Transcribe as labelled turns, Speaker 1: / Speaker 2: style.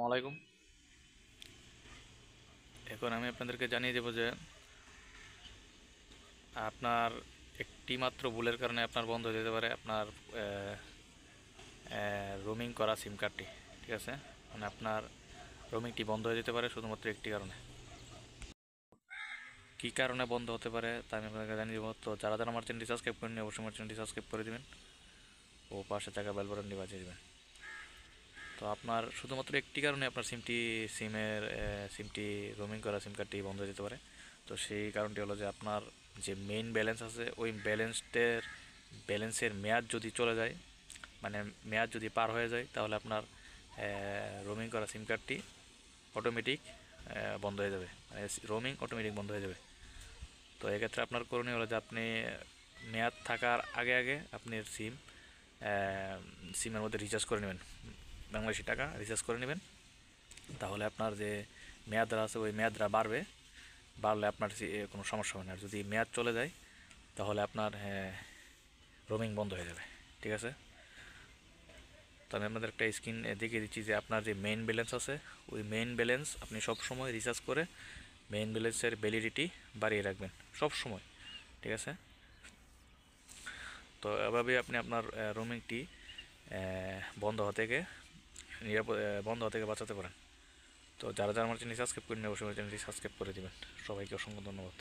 Speaker 1: আসসালামাইকুম। এখন আমি আপনাদেরকে জানিয়ে দেব যে আপনার একটি মাত্র ভুলের কারণে আপনার বন্ধ হয়ে যেতে পারে আপনার রোমিং করা সিম কার্ডটি। ঠিক আছে, মানে আপনার রোমিংটি বন্ধ হয়ে যেতে পারে শুধুমাত্র একটি কারণে। কী কারণে বন্ধ হতে পারে তা আমি আপনাদেরকে জানিয়ে দেবো। তো যারা যারা আমার চ্যানেলটি সাবস্ক্রাইব করেনি অবশ্যই আমার চ্যানেলটি সাবস্ক্রাইব করে দেবেন ও পাশে থাকা বেল বাটনটি বাজিয়ে দেবেন। তো আপনার শুধুমাত্র একটি কারণে আপনার সিমটি রোমিং করা সিম কার্ডটি বন্ধ হয়ে যেতে পারে। তো সেই কারণটি হলো যে আপনার যে মেইন ব্যালেন্স আছে ওই ব্যালেন্সের মেয়াদ যদি চলে যায়, মানে মেয়াদ যদি পার হয়ে যায়, তাহলে আপনার রোমিং করা সিম কার্ডটি অটোমেটিক বন্ধ হয়ে যাবে, মানে রোমিং অটোমেটিক বন্ধ হয়ে যাবে। তো এক্ষেত্রে আপনার করণীয় হলো যে আপনি মেয়াদ থাকার আগে আগে আপনি সিমের মধ্যে রিচার্জ করে নেবেন, বাংলাদেশি টাকা রিচার্জ করে নেবেন। তাহলে আপনার যে মেয়াদরা আছে ওই মেয়াদরা বাড়লে আপনার কোনো সমস্যা হবে না। আর যদি মেয়াদ চলে যায় তাহলে আপনার রোমিং বন্ধ হয়ে যাবে। ঠিক আছে, তো আমি আপনাদের একটা স্ক্রিন দেখিয়ে দিচ্ছি যে আপনার যে মেইন ব্যালেন্স আছে ওই মেইন ব্যালেন্স আপনি সব সময় রিচার্জ করে মেইন ব্যালেন্সের ভ্যালিডিটি বাড়িয়ে রাখবেন সব সময়। ঠিক আছে, তো এভাবেই আপনি আপনার রোমিংটি বন্ধ হওয়া থেকে বন্ধ হওয়া থেকে বাঁচাতে পারেন। তো যারা যারা আমার চ্যানেল সাবস্ক্রাইব করেন অবশ্যই আমার চ্যানেলটি সাবস্ক্রাইব করে দেবেন। সবাইকে অসংখ্য ধন্যবাদ।